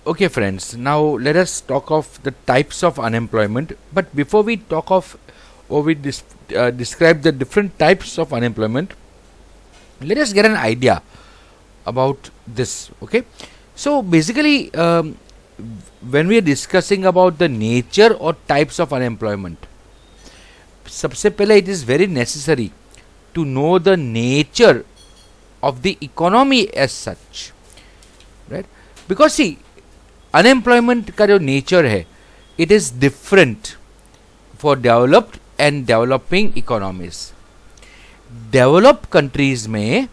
Okay, friends, now let us talk of the types of unemployment. But before we talk of or we describe the different types of unemployment, let us get an idea about this. Okay, so basically, when we are discussing about the nature or types of unemployment, सबसे पहले it is very necessary to know the nature of the economy as such, right? Because see, unemployment का जो nature है, it is different for developed and developing economies. Developed countries में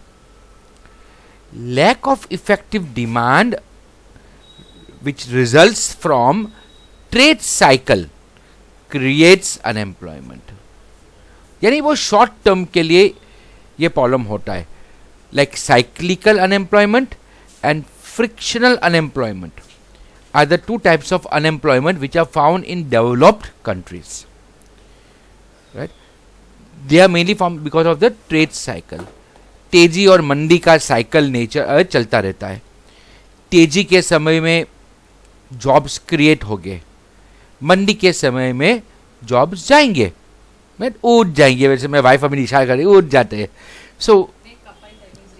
lack of effective demand which results from trade cycle creates unemployment. यानी वो short term के लिए ये problem होता है, like cyclical unemployment and frictional unemployment are the two types of unemployment which are found in developed countries, right? They are mainly formed because of the trade cycle. तेजी और मंदी का cycle nature चलता रहता है. तेजी के समय में जॉब्स क्रिएट हो गए, मंदी के समय में जॉब्स जाएंगे, उठ जाएंगे. वैसे मैं वाइफ अभी इशारा कर रही उठ जाते हैं, सो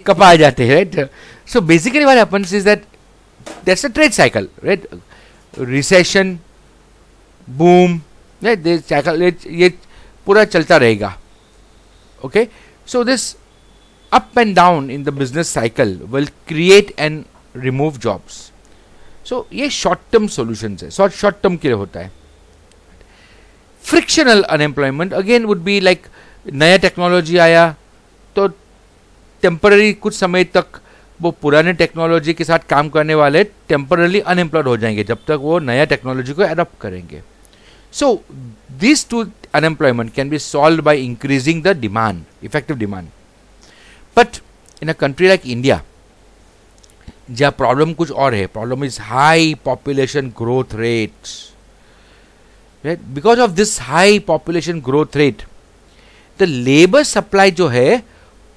कपाए जाते हैं, right? So basically what happens is that that's a trade cycle, right? Recession, boom, right? This cycle ये पूरा चलता रहेगा. Okay, so this up and down in the business cycle will create and remove jobs. So ये short term solutions है, short term के लिए होता है. Frictional unemployment again would be like नया टेक्नोलॉजी आया तो टेम्पररी कुछ समय तक वो पुराने टेक्नोलॉजी के साथ काम करने वाले टेम्परली अनएम्प्लॉयड हो जाएंगे जब तक वो नया टेक्नोलॉजी को अडॉप्ट करेंगे. So this too unemployment can be solve by increasing the demand, effective demand. But in a country like India जहाँ प्रॉब्लम कुछ और है, problem is high population growth rate. Because of this high population growth rate the labour supply जो है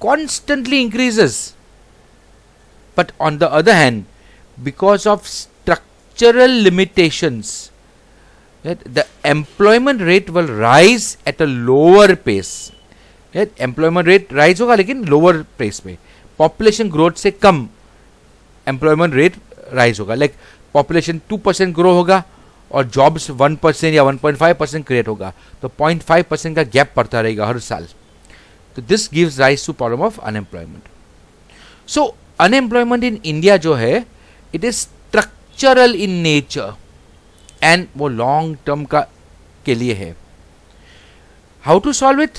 constantly increases. But on the other hand, because of structural limitations, right, the employment rate will rise at a lower pace. Right? Employment rate rise होगा लेकिन lower pace में. Population growth से कम employment rate rise होगा. Like population 2% grow होगा और jobs 1% या 1.5% create होगा, तो 0.5% का gap पड़ता रहेगा हर साल. तो this gives rise to problem of unemployment. So unemployment in India जो है it is structural in nature and वो लॉन्ग टर्म का के लिए है. How to solve it?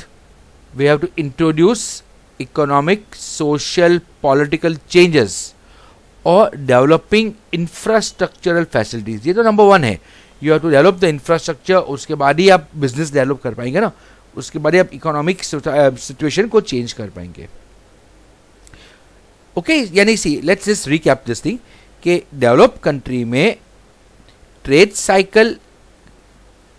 We have to introduce economic, social, political changes और developing infrastructural facilities. ये तो नंबर वन है. You have to develop the infrastructure, उसके बाद ही आप बिजनेस डेवलप कर पाएंगे ना, उसके बाद ही आप इकोनॉमिक सिचुएशन को चेंज कर पाएंगे. ओके, यानी see let's just recap this thing कि डेवलप कंट्री में ट्रेड साइकिल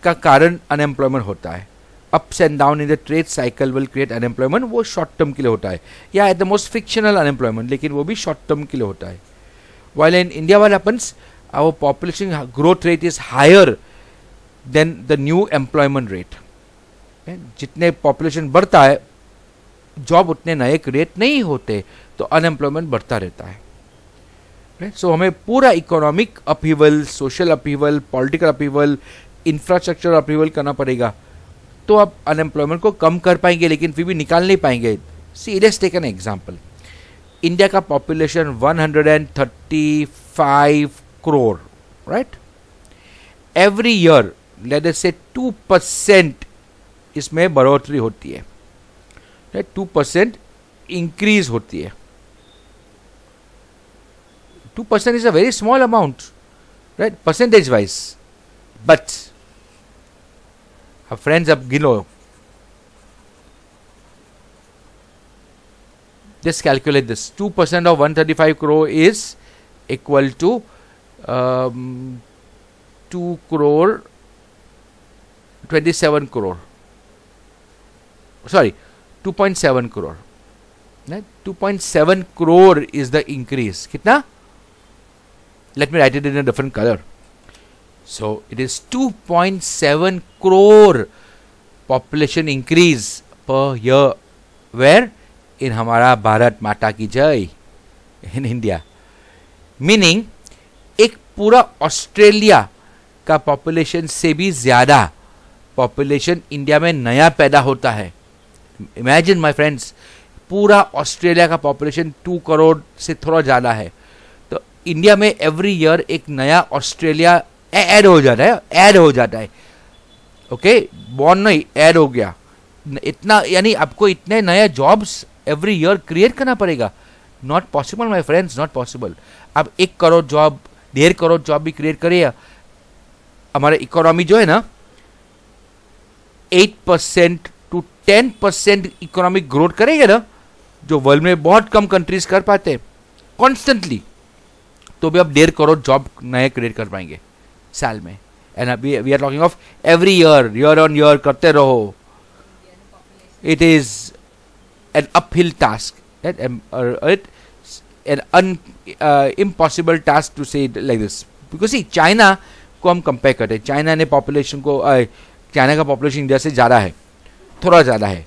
का कारण अनएम्प्लॉयमेंट होता है. Ups and down in the trade cycle will create unemployment. वो शॉर्ट टर्म के लिए होता है, या at the most frictional unemployment, लेकिन वो भी शॉर्ट टर्म के लिए होता है. While in India what happens, our population growth rate is higher than the new employment rate. जितने पॉपुलेशन बढ़ता है जॉब उतने नए क्रिएट नहीं होते, तो अनएम्प्लॉयमेंट बढ़ता रहता है. सो हमें पूरा economic upheaval, social upheaval, political upheaval, infrastructure upheaval करना पड़ेगा, तो आप अनएम्प्लॉयमेंट को कम कर पाएंगे, लेकिन फिर भी निकाल नहीं पाएंगे. See let's take an example. India का population 135 crore, right? Every year let us say 2% इसमें बढ़ोतरी होती है, 2% इंक्रीज होती है. 2% is a very small amount, right? Percentage wise, but friends, अब गिनो. Just calculate this. 2% of 135 crore is equal to 2 crore 27 crore. Sorry, 2.7 crore. 2.7 crore is the increase. कितना? let me write it in a different color. So it is 2.7 crore population increase per year. Where? In हमारा भारत माता की जय, in India. Meaning एक पूरा Australia का population से भी ज्यादा पॉपुलेशन इंडिया में नया पैदा होता है. इमेजिन माय फ्रेंड्स, पूरा ऑस्ट्रेलिया का पॉपुलेशन 2 करोड़ से थोड़ा ज़्यादा है. तो इंडिया में एवरी ईयर एक नया ऑस्ट्रेलिया ऐड हो जाता है. ओके, बॉर्न नहीं, ऐड हो गया. इतना, यानी आपको इतने नए जॉब्स एवरी ईयर क्रिएट करना पड़ेगा. Not possible my friends, not possible. आप 1 करोड़ जॉब, 1.5 करोड़ जॉब भी क्रिएट करिए. हमारा इकोनॉमी जो है ना, 8% to 10% इकोनॉमिक ग्रोथ करेंगे ना, जो वर्ल्ड में बहुत कम कंट्रीज कर पाते हैं कॉन्स्टेंटली, तो भी आप 1.5 करोड़ जॉब नए क्रिएट कर पाएंगे साल में. एंड अभी we are talking of every year on year करते रहो. It is an uphill task, an impossible task to say like this. Because China को हम कंपेयर करते हैं. चाइना ने पॉपुलेशन को, चाइना का पॉपुलेशन इंडिया से ज़्यादा है, थोड़ा ज़्यादा है.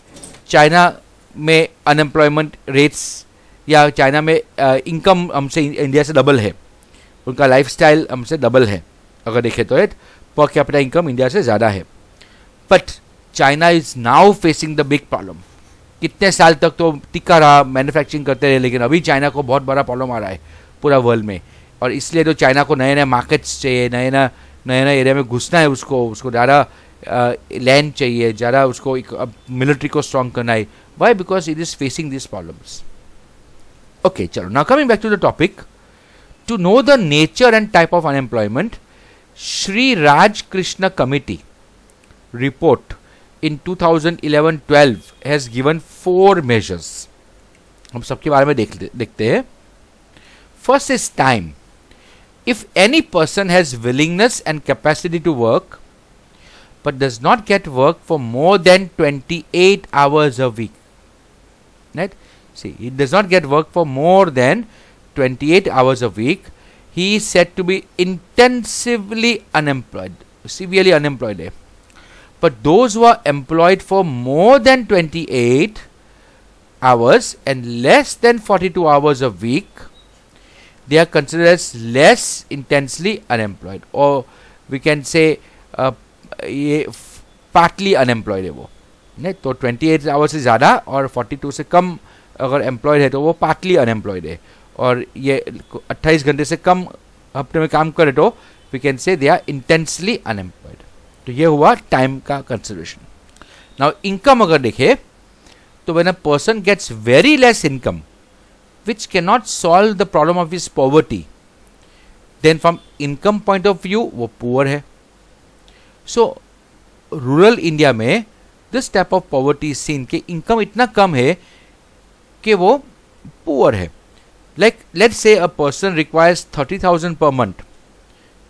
चाइना में अनएम्प्लॉयमेंट रेट्स, या चाइना में इनकम हमसे इंडिया से डबल है. उनका लाइफस्टाइल हमसे डबल है. अगर देखें तो पर कैपिटा इनकम इंडिया से ज़्यादा है. But China is now facing the big problem. कितने साल तक तो टिका रहा, मैन्युफैक्चरिंग करते रहे, लेकिन अभी चाइना को बहुत बड़ा प्रॉब्लम आ रहा है पूरा वर्ल्ड में. और इसलिए तो चाइना को नए नए मार्केट्स चाहिए, नए नए एरिया में घुसना है. उसको ज़्यादा लैंड चाहिए, ज़्यादा उसको मिलिट्री को स्ट्रॉन्ग करना है. Why? Because it is facing this problems. Okay, चलो, now coming back to the topic. To know the nature and type of unemployment, Shri Raj Krishna committee report in 2011-12 has given 4 measures. हम सबके बारे में देखते हैं. First is time. If any person has willingness and capacity to work but does not get work for more than 28 hours a week, right? See, he does not get work for more than 28 hours a week, he is said to be intensively unemployed, severely unemployed. But those who are employed for more than 28 hours and less than 42 hours a week, they are considered as less intensely unemployed, or we can say ये partly unemployed है वो. नहीं तो 28 hours से ज़्यादा और 42 से कम अगर एम्प्लॉयड है तो वो पार्टली अनएम्प्लॉयड है. और ये 28 घंटे से कम हफ्ते में काम करे तो वी कैन से दे आर इंटेंसली अनएम्प्लॉयड. तो ये हुआ टाइम का कंसिडरेशन. नाउ इनकम अगर देखे तो when a person gets very less income which cannot solve the problem of his poverty, then from income point of view वो poor है. So rural India में this type of poverty is seen कि income इतना कम है कि वो poor है. Like let's say a person requires 30,000 per month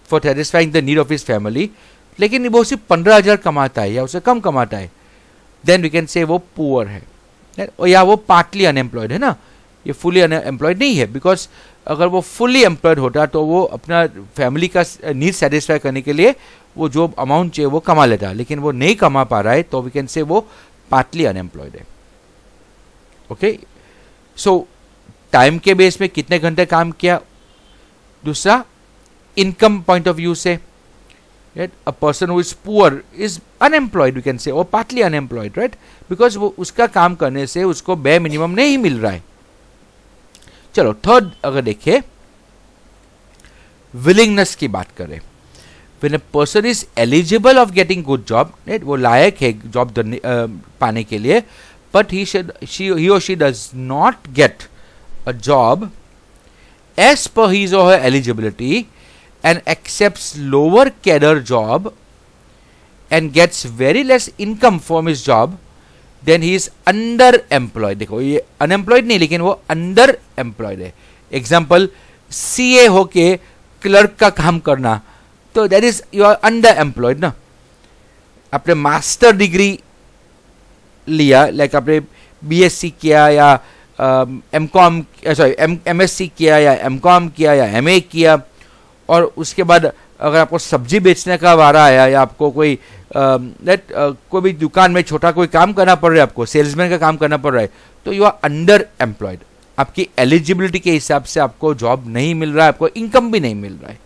for satisfying the need of his family, लेकिन वो सिर्फ 15,000 कमाता है या उससे कम कमाता है, then we can say वो poor है. या वो partly unemployed है ना, ये फुली अनएम्प्लॉयड नहीं है. बिकॉज अगर वो फुली एम्प्लॉयड होता तो वो अपना फैमिली का नीड सेटिस्फाई करने के लिए वो जो अमाउंट चाहिए वो कमा लेता, लेकिन वो नहीं कमा पा रहा है तो वी कैन से वो पार्टली अनएम्प्लॉयड है. ओके, सो टाइम के बेस में कितने घंटे काम किया. दूसरा इनकम पॉइंट ऑफ व्यू से, a person who is poor is unemployed we can say, और पार्टली अनएम्प्लॉयड, राइट, बिकॉज वो उसका काम करने से उसको बे मिनिमम नहीं मिल रहा है. चलो थर्ड अगर देखें, विलिंगनेस की बात करें. When a person is eligible of getting good job, वो लायक है जॉब पाने के लिए, but he or she does not get a job as per his or her eligibility and accepts lower cadre job and gets very less income from his job, then he is underemployed. देखो ये unemployed नहीं, लेकिन वो underemployed है. Example, CA होके clerk का काम करना, तो that is you are underemployed ना. आपने मास्टर डिग्री लिया, लाइक आपने बीएससी किया या एमकॉम, सॉरी एमएससी किया या एमकॉम किया या एमए किया, और उसके बाद अगर आपको सब्जी बेचने का वारा आया या आपको कोई कोई भी दुकान में छोटा कोई काम करना पड़ रहा है, आपको सेल्समैन का काम करना पड़ रहा है, तो यू आर अंडर एम्प्लॉयड। आपकी एलिजिबिलिटी के हिसाब से आपको जॉब नहीं मिल रहा है, आपको इनकम भी नहीं मिल रहा है,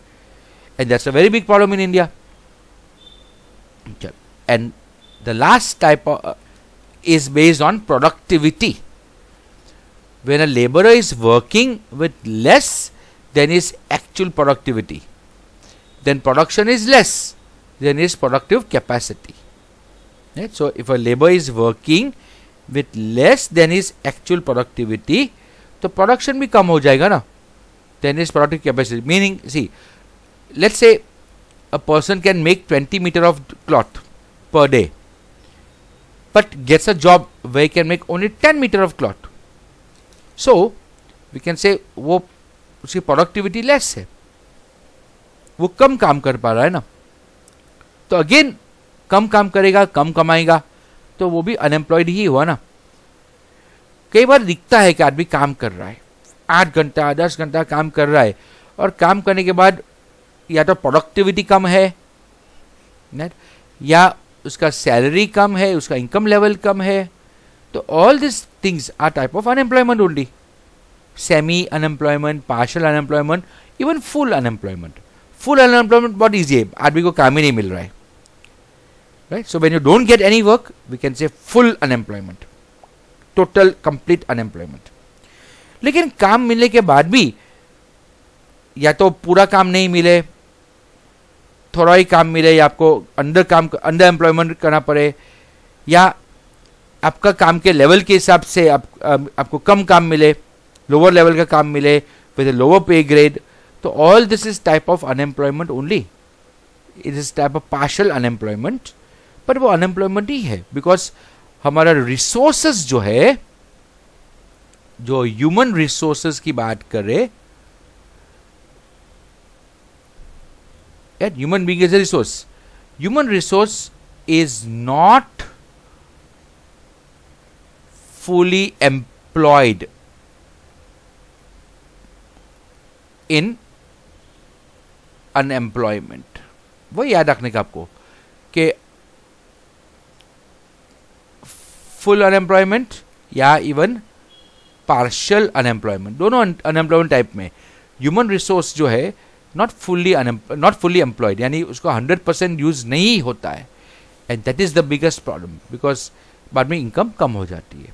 and that's a very big problem in India. And the last type is based on productivity. When a laborer is working with less than his actual productivity, then production is less than his productive capacity. Right? So if a laborer is working with less than his actual productivity, तो production भी कम हो जाएगा ना, than his productive capacity. Meaning, see, let's say a person can make 20 meter of cloth per day, but gets a job where he can make only 10 meter of cloth. So we can say वो उसकी productivity less है, वो कम काम कर पा रहा है ना, तो अगेन कम काम करेगा, कम कमाएगा, तो वो भी अनएम्प्लॉयड ही हुआ ना। कई बार दिखता है कि आदमी काम कर रहा है, 8 घंटा 10 घंटा काम कर रहा है, और काम करने के बाद या तो प्रोडक्टिविटी कम है या उसका सैलरी कम है, उसका इनकम लेवल कम है, तो all this things are type of unemployment only. Semi unemployment, partial unemployment, even full unemployment. Full unemployment बहुत ईजी है, आदमी को काम ही नहीं मिल रहा है, right. So when you don't get any work, we can say full unemployment, total complete unemployment. लेकिन काम मिलने के बाद भी या तो पूरा काम नहीं मिले, थोड़ा ही काम मिले, या आपको अंडर एम्प्लॉयमेंट करना पड़े, या आपका काम के लेवल के हिसाब से आपको कम काम मिले, लोअर लेवल का काम मिले विद ए लोअर पे ग्रेड, तो all this is type of unemployment only. It is type of partial unemployment, पर वो अनएम्प्लॉयमेंट ही है, बिकॉज हमारा रिसोर्सेज जो है, जो ह्यूमन रिसोर्सेज की बात करें, at human being is a resource. Human resource is not fully employed in unemployment. वो याद रखने का आपको कि फुल अनएम्प्लॉयमेंट या इवन पार्शियल अनएम्प्लॉयमेंट, दोनों अनएम्प्लॉयमेंट टाइप में ह्यूमन रिसोर्स जो है नॉट फुल्ली एम्प्लॉयड, यानी उसको 100% यूज नहीं होता है, and that is the biggest problem, because बाद में इनकम कम हो जाती है।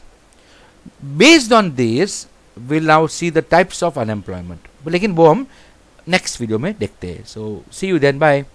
Based on this will now see the types of unemployment, लेकिन वो हम नेक्स्ट वीडियो में देखते हैं। सो सी यू देन, बाय।